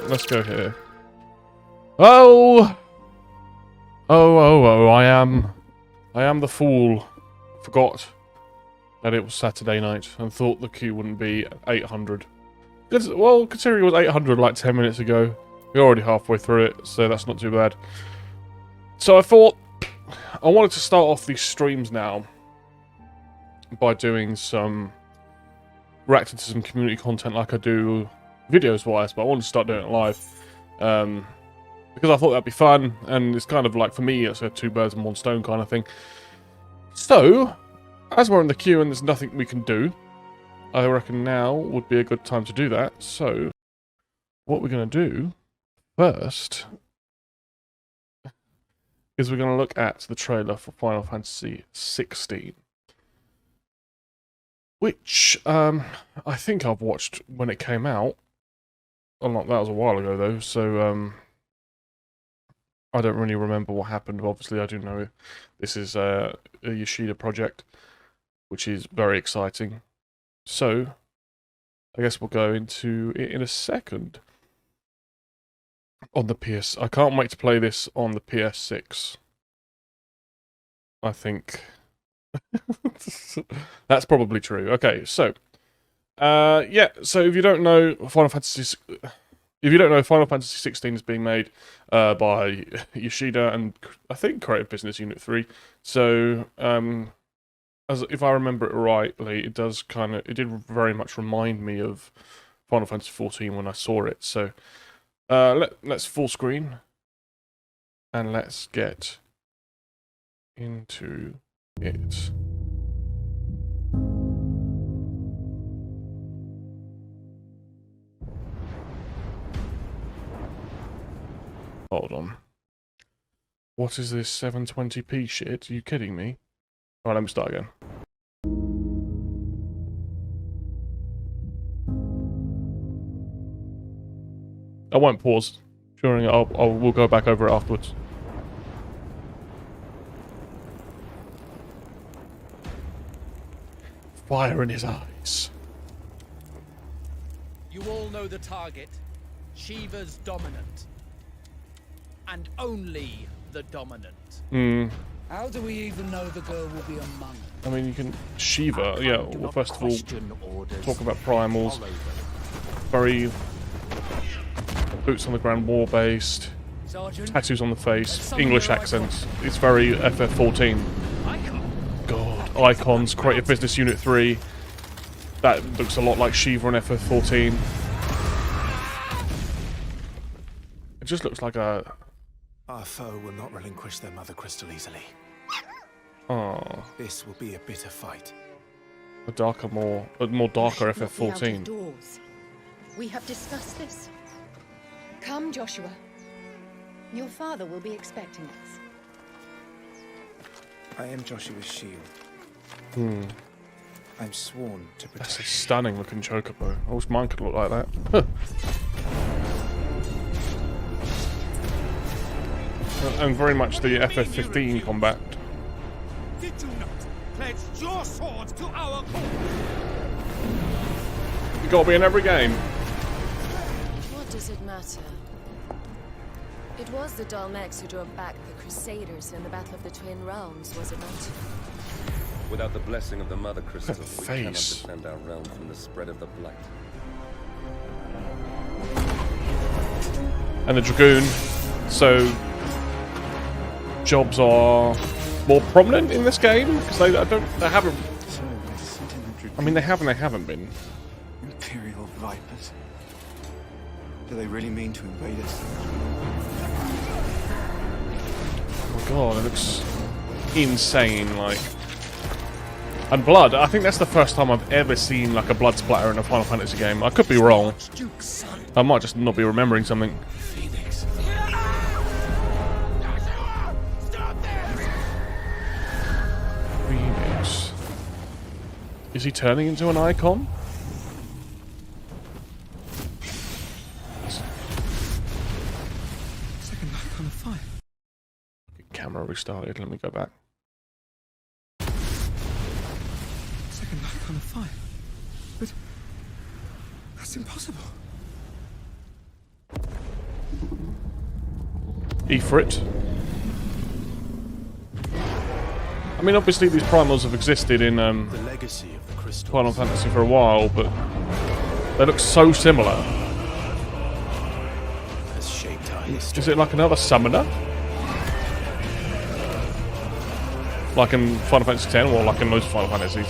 let's go here. Oh! Oh, I am the fool. Forgot that it was Saturday night and thought the queue wouldn't be 800. Well, considering it was 800 like 10 minutes ago, we're already halfway through it, so that's not too bad. So I thought I wanted to start off these streams now by doing some reacting to some community content like I do videos-wise, but I wanted to start doing it live. Because I thought that'd be fun, and it's kind of like, for me, it's a two birds and one stone kind of thing. So, as we're in the queue and there's nothing we can do, I reckon now would be a good time to do that. So, what we're going to do first is we're going to look at the trailer for Final Fantasy XVI. Which, I think I've watched when it came out. That was a while ago, though, so, I don't really remember what happened. Obviously, I do know this is a Yoshida project, which is very exciting. So, I guess we'll go into it in a second. On the PS... I can't wait to play this on the PS6. I think... That's probably true. Okay, so... yeah, so if you don't know, Final Fantasy 16 is being made by Yoshida and I think Creative Business Unit 3. So, if I remember it rightly, it did very much remind me of Final Fantasy XIV when I saw it. So, let's full screen and let's get into it. Hold on. What is this 720p shit? Are you kidding me? Alright, let me start again. I won't pause during it. We'll go back over it afterwards. Fire in his eyes. You all know the target. Shiva's dominant. And only the dominant. How do we even know the girl will be among us? I mean, you can... Shiva, yeah, well, first of all, talk about primals. Very... boots on the ground, war-based. Tattoos on the face, English accents. It's very FF14. God, icons, Creative Business Unit 3. That looks a lot like Shiva and FF14. It just looks like a... Our foe will not relinquish their mother crystal easily. Oh, This will be a bitter fight. a darker, more darker FF14. Doors. We have discussed this. Come, Joshua. Your father will be expecting us. I am Joshua's shield. I'm sworn to protect. That's a stunning looking chocobo. I wish mine could look like that. And very much the FF15 combat. Did you not pledge your sword to our cause? You gotta be in every game. What does it matter? It was the Dalmex who drove back the Crusaders in the Battle of the Twin Realms, was it not? Without the blessing of the Mother Crystal, Look at the we cannot face. defend our realm from the spread of the Blight. And the Dragoon. So jobs are more prominent in this game because they haven't. I mean, they haven't been. Imperial vipers. Do they really mean to invade us? Oh my god, it looks insane. Like, and blood. I think that's the first time I've ever seen like a blood splatter in a Final Fantasy game. I could be wrong. I might just not be remembering something. Phoenix. Is he turning into an icon? Second icon of fire. Camera restarted. Let me go back. Second icon of fire. But that's impossible. Ifrit. I mean, obviously these primals have existed in The legacy of the crystal Final Fantasy for a while, but they look so similar. has shaped our history. Is it like another summoner? Like in Final Fantasy X, or like in most Final Fantasies?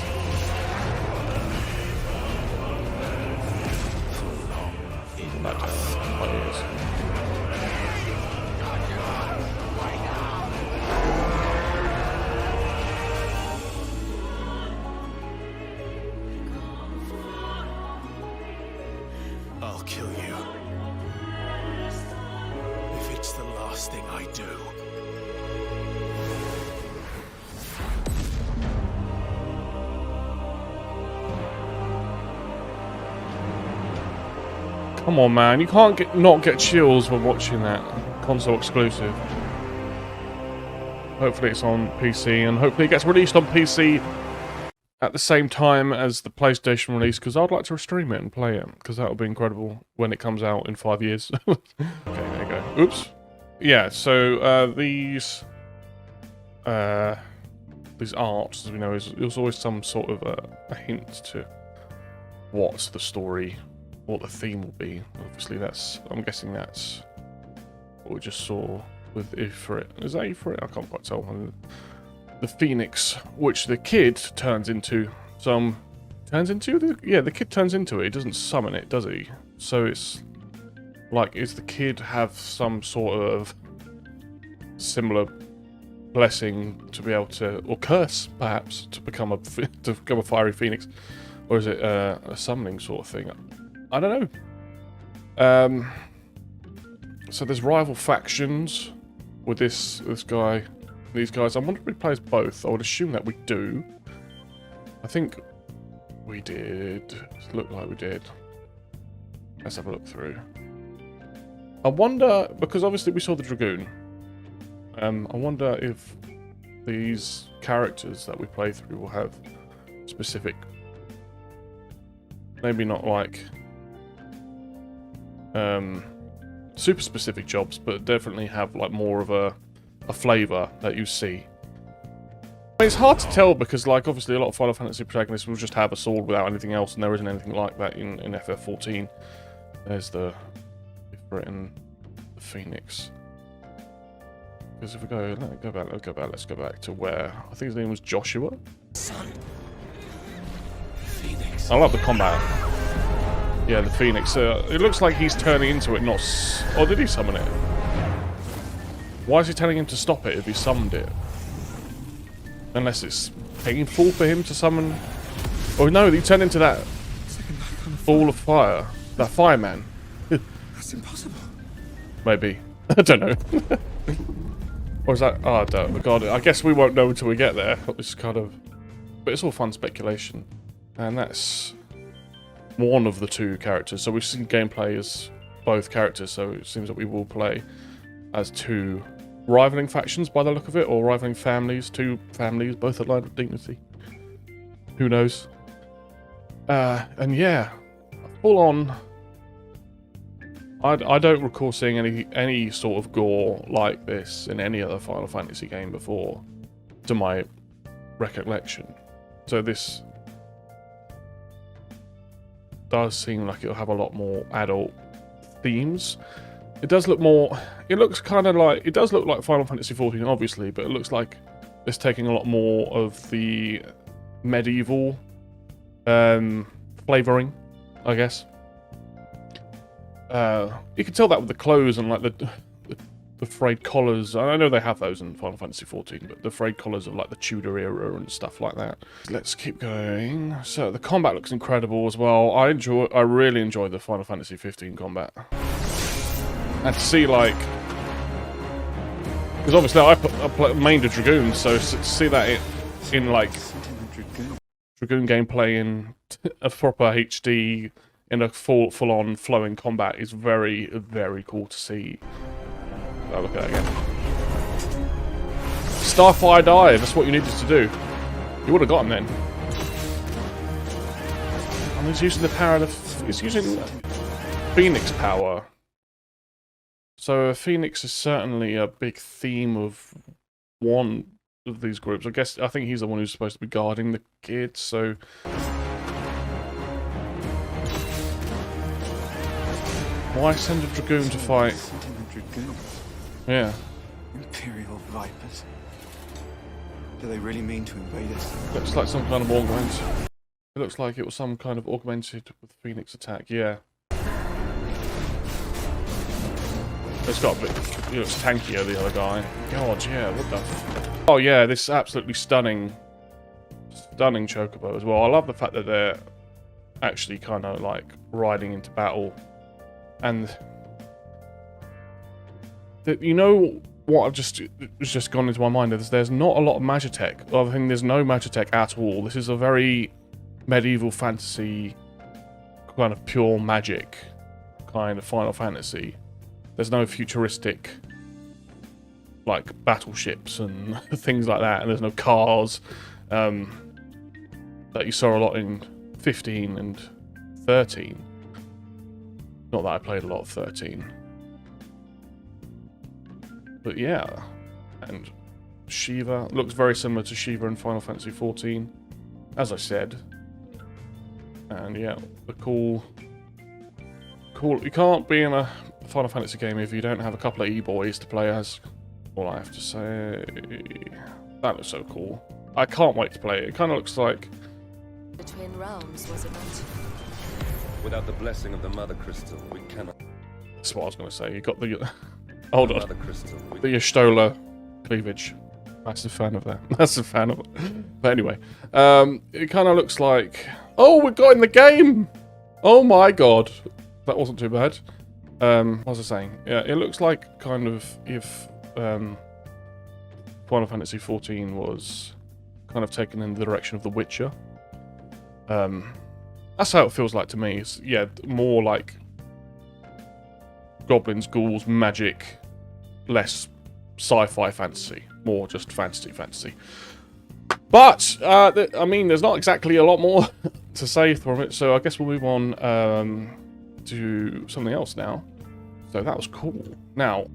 I'll kill you. If it's the last thing I do. Come on, man. You can't not get chills when watching that. Console exclusive. Hopefully it's on PC, and hopefully it gets released on PC at the same time as the PlayStation release, because I'd like to stream it and play it, because that would be incredible when it comes out in 5 years. Okay, there you go. Oops. Yeah, so these art, as we know, is always some sort of a hint to what's the story, what the theme will be. Obviously, I'm guessing that's what we just saw with Ifrit. Is that Ifrit? I can't quite tell. The Phoenix, which the kid turns into. The kid turns into it. He doesn't summon it, does he? So it's like, is the kid have some sort of similar blessing to be able to, or curse perhaps, to become a fiery phoenix, or is it a summoning sort of thing? I don't know. So there's rival factions with this guy, these guys. I wonder if we play as both. I would assume that we do. I think we did. It looked like we did. Let's have a look through. I wonder, because obviously we saw the Dragoon. I wonder if these characters that we play through will have specific, maybe not like super specific jobs, but definitely have like more of a flavour that you see. It's hard to tell because, like, obviously a lot of Final Fantasy protagonists will just have a sword without anything else, and there isn't anything like that in FF14. There's the Ifrit and the Phoenix. Because if we let's go back to where I think his name was Joshua. Son. Phoenix. I love the combat. Yeah, the Phoenix. It looks like he's turning into it, not. Oh, did he summon it? Why is he telling him to stop it if he summoned it? Unless it's painful for him to summon. Oh no, he turned into that ball of fire. That fireman. That's impossible. Maybe. I don't know. Or is that... Oh, I don't. God, I guess we won't know until we get there. It's kind of... But it's all fun speculation. And that's one of the two characters. So we've seen gameplay as both characters, so it seems that we will play as two rivaling factions by the look of it, or rivaling families. Two families, both aligned with dignity. Who knows? And yeah, full on. I don't recall seeing any sort of gore like this in any other Final Fantasy game before, to my recollection. So this does seem like it'll have a lot more adult themes. It does look more... It looks kind of like... It does look like Final Fantasy XIV, obviously, but it looks like it's taking a lot more of the medieval flavouring, I guess. You can tell that with the clothes and like the frayed collars. I know they have those in Final Fantasy XIV, but the frayed collars of like the Tudor era and stuff like that. Let's keep going. So the combat looks incredible as well. I really enjoyed the Final Fantasy XV combat. And to see, like, because obviously I mained a Dragoon, so to see that in like Dragoon gameplay in a proper HD, in a full-on flowing combat is very, very cool to see. Oh, look at that again. Starfire dive, that's what you needed to do. You would have got him then. And he's using the power of... He's using Phoenix power. So Phoenix is certainly a big theme of one of these groups. I think he's the one who's supposed to be guarding the kids, so... Why send a Dragoon to fight? Sending a dragoon. Yeah. Imperial Vipers. Do they really mean to invade us? Looks like some kind of augment. It looks like it was some kind of augmented with Phoenix attack, yeah. It's got a bit... He looks tankier, the other guy. God, yeah, what the... Oh yeah, this absolutely stunning chocobo as well. I love the fact that they're actually kind of like riding into battle. And... You know what has just gone into my mind? There's not a lot of Magitech. I think there's no Magitech at all. This is a very medieval fantasy, kind of pure magic kind of Final Fantasy. There's no futuristic, like, battleships and things like that, and there's no cars that you saw a lot in 15 and 13. Not that I played a lot of 13. But yeah, and Shiva looks very similar to Shiva in Final Fantasy XIV, as I said. And yeah, the cool. You can't be in a Final Fantasy game if you don't have a couple of e-boys to play as. All I have to say, that looks so cool. I can't wait to play it. It kind of looks like The Twin Realms was about. Without the blessing of the Mother Crystal, we cannot. that's what I was going to say. You got the hold on. Mother Crystal, we The Y'shtola cleavage. Massive fan of that. Massive fan of it. But anyway, it kind of looks like... Oh, we got in the game! Oh my god. That wasn't too bad. What was I saying? Yeah, it looks like kind of if Final Fantasy XIV was kind of taken in the direction of The Witcher. That's how it feels like to me. It's, yeah, more like goblins, ghouls, magic, less sci-fi fantasy, more just fantasy. But I mean, there's not exactly a lot more to say from it, so I guess we'll move on to something else now. So that was cool. Now.